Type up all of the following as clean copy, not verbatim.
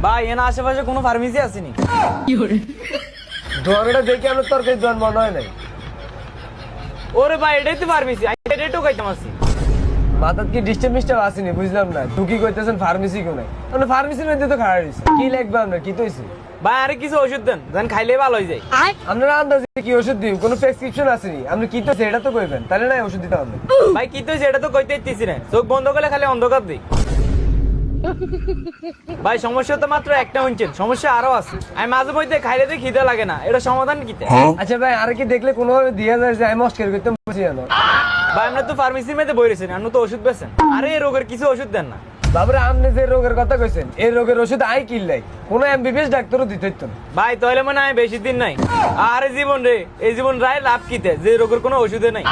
ভাই এনা আশেপাশে কোনো ফার্মেসি আসেনি। দোকানটা দেখে আমার তরকারি দোকান মনে হয় নাই। ওরে ভাই এটাই তো ফার্মেসি, এটাই তো কইতাম আসি। মাথার কি ডিস্টার্ব মিস্টার্ব আসেনি বুঝলাম না। তুই কি কইতেছেন ফার্মেসি কেউ নাই? মানে ফার্মেসির মধ্যে তো খারাপ হয়েছে। কি লাগবে আপনার, কি তো হয়েছে? ভাই আরে কিছু ওষুধ দেন, যেন খাইলে ভালো হয়ে যায়। আপনারা আন্দাজে কি ওষুধ দিন? কোনো প্রেসক্রিপশন আসেনি? আপনি কি তো এটা তো কইবেন, তাহলে না ওষুধ দিতে হবে। ভাই কি তো সেটা তো কইতে ইচ্ছিস না, চোখ বন্ধ করলে খালি অন্ধকার দিই। ভাই সমস্যা তো মাত্র একটা হচ্ছে, সমস্যা আরো আছে। আমি মাঝে মধ্যে খাইলে তো খিদে লাগে না, এটা সমাধান কি? আচ্ছা ভাই, আর কি দেখলে কোনোভাবে দিয়ে যায় যে আমি মস্কের করতে বুঝি জানো? ভাই আমরা তো ফার্মেসির মধ্যে বই রয়েছেন, আপনি তো ওষুধ বেছেন। আরে এই রোগের কিছু ওষুধ দেন না। বাবুরে, আপনি যে রোগের কথা কইছেন এই রোগের ওষুধ আই কিনলাই, কোনো এমবিবিএস ডাক্তারও দিতে হইতো না। ভাই তাহলে মানে আমি বেশি দিন নাই। আরে জীবন রে, এই জীবন রায় লাভ কিতে যে রোগের কোনো ওষুধে নাই।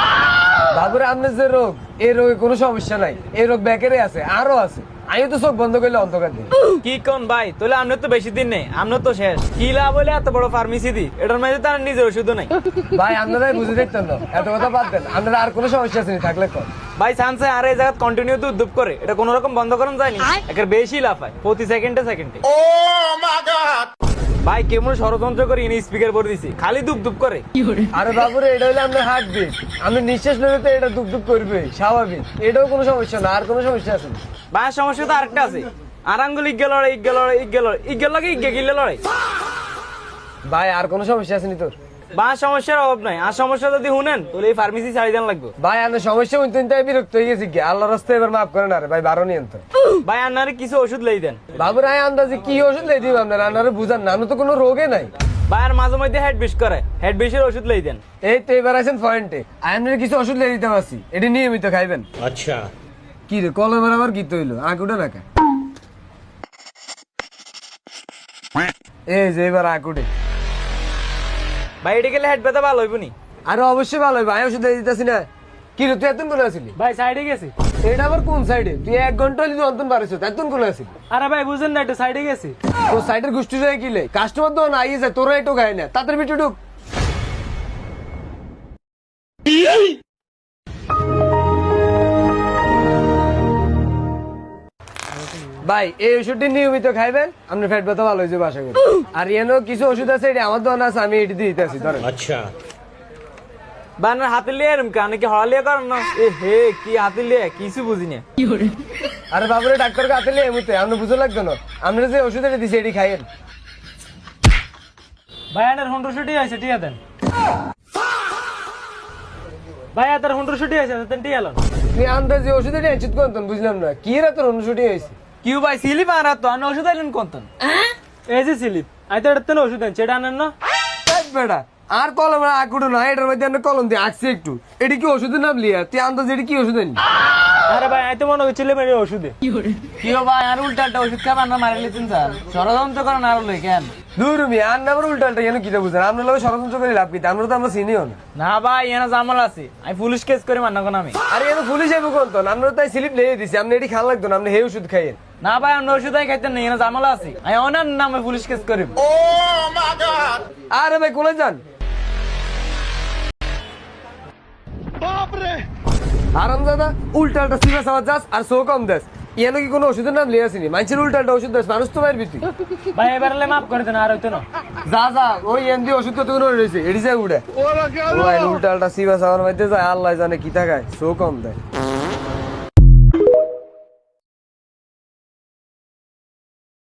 বাবুরে, আপনার যে রোগ, এই রোগে কোনো সমস্যা নাই। এই রোগ ব্যাকেরে আছে, আরো আছে। আমি তো চোখ বন্ধ করলে অন্ধকার দিই। কি কোন ভাই, তাহলে আপনার তো বেশি দিন নেই, আপনার তো শেষ। কি লাভ হলে এত বড় ফার্মেসি দি, এটার মধ্যে তার নিজের ওষুধও নাই। ভাই আপনারাই বুঝে দেখতেন না, এত কথা বাদ দেন। আপনারা আর কোনো সমস্যা আছে থাকলে কর। ভাই চান্সে আর এই জায়গা কন্টিনিউ তো উদ্যোগ করে, এটা কোন রকম বন্ধ করেন যায়নি, একের বেশি লাভ হয় প্রতি সেকেন্ডে সেকেন্ডে। ভাই কেমন ষড়যন্ত্র করে ইনি স্পিকার করে দিছি, খালি দুপ দুপ করে। আরে বাবুরে, এটা হলে আপনার হার্টবিট। আপনি নিঃশ্বাস নেবে তো এটা দুপ দুপ করবে, স্বাভাবিক। এটাও কোনো সমস্যা না। আর কোনো সমস্যা আছে না? ভাই সমস্যা তো আরেকটা আছে, আর আঙ্গুল ইগে লড়াই, ইগে লড়াই, ইগে লড়াই, ইগে লাগে ইগে গিলে লড়াই। ভাই আর কোনো সমস্যা আছে নি তোর? বা সমস্যার অভাব নাই, আর সমস্যা যদি শুনেন তাহলে এই ফার্মেসি ছাড়ি দেন লাগবে। ভাই আপনার সমস্যা শুনতে তাই বিরক্ত হয়ে গেছি। কি আল্লাহ রাস্তায় এবার মাফ করেন। আরে ভাই বারো নিয়ন্ত্রণ। ভাই আপনারে কিছু ওষুধ লাই দেন। বাবুর আয় আন্দাজে কি ওষুধ লাই দিব আপনার? আপনারা বুঝান না, আমি তো কোনো রোগে নাই। ভাই আর মাঝে মধ্যে হেড বিষ করে, হেড বিষের ওষুধ লাই দেন। এই তো এবার আছেন পয়েন্টে। আপনার কিছু ওষুধ লাই দিতে পারছি, এটি নিয়মিত খাইবেন। আচ্ছা কি রে কলমের আবার গীত হইলো, আঁকুটা নাকা। এই যে এবার আঁকুটে। ভাই এটি গেলে হেড ব্যথা ভালো হইব নি? আরে অবশ্যই ভালো হবে। আমি ওষুধ লাই দিতেছি না। কি রে তুই এতন কোন আসিলি? ভাই সাইডে গেছি। এটা আবার কোন সাইডে? তুই 1 ঘন্টা হইলি অন্তন বাড়িছ, এতন কোন আসিলি? আরে ভাই বুঝেন না, একটু সাইডে গেছি। তোর সাইডের গোষ্ঠী যায় কিলে কাস্টমার তো না আইয়ে যায়, তোরা একটু খায় না। তাদের ভিতরে ঢুক। ভাই এই ওষুধটি নিয়মিত খাইবেন, আপনার পেট ব্যথা ভালো হয়ে যাবে আশা করি। আর এনো কিছু ওষুধ আছে, এটা আমার দোকান আছে, আমি এটি দিতে আছি ধরেন। আচ্ছা বানার হাতে লিয়ে এরম কানে কি হড়ালিয়া করেন না? এ হে কি হাতে লিয়ে কিছু বুঝি না। আরে বাবুরে, ডাক্তারকে হাতে লিয়ে এমুতে আপনি বুঝে লাগতো না। আপনারা যে ওষুধ এটা দিছে এটি খাইয়েন। ভাই আনার 100 আছে, টিয়া দেন। ভাই আতার 100 আছে, দেন টিয়া লন। তুই আন্দাজ যে ওষুধ এটা এনচিত করতেন বুঝলাম না। কি রে তোর অনুষুটি হয়েছে? কিউ ভাই স্লিপ আনার তো আনা ওষুধ আইলেন কোনতন? এই যে স্লিপ আইতে এটাতে না ওষুধ দেন, সেটা আনেন না? বেটা আর কলম আঁকুটো না, এটার মধ্যে আমরা কলম দিয়ে আঁকছি একটু। এটি কি ওষুধের নাম লিয়া? তুই আন্দাজ এটি কি ওষুধ আনি? আরে ভাই আইতে মনে হচ্ছিল মেরে ওষুধে। কি ভাই আর উল্টাটা ওষুধ খাবার না মারি লিছেন স্যার, ষড়যন্ত্র করেন আর লই কেন? দূর মিয়া, আর না উল্টা উল্টা কেন কিটা বুঝেন? আপনার লোক ষড়যন্ত্র করে লাভ কিতা? আমরা তো আমরা চিনিও না। না ভাই এনা জামাল আছে, আমি পুলিশ কেস করে মান্না কোন আমি। আরে এনে পুলিশ আইব কোন? আমরা তাই স্লিপ লিয়ে দিছি, আপনি এটি খাওয়া লাগতো না। আপনি হে ওষুধ খাইয়েন। না ভাই আমি ওষুধ খাইতেন না, এনা জামাল আছে, আমি অনার নামে পুলিশ কেস করিব। আরে ভাই কোলে যান। আরাম দাদা উল্টা উল্টা সিরিয়াস আওয়াজ যাস আর সো কম দেস। ইয়ানো কি কোনো ওষুধের নাম লিয়ে আসিনি? মানুষের উল্টা উল্টা ওষুধ দেস, মানুষ তো মায়ের ভিত্তি। ভাই এবার মাফ করে দেন, আর হইতো না। যা যা ওই এনদি ওষুধ কত করে রয়েছে এটি যায় উড়ে। উল্টা উল্টা সিরিয়াস আওয়ার মধ্যে যায়, আল্লাহ জানে কি থাকায়, সো কম দেয়।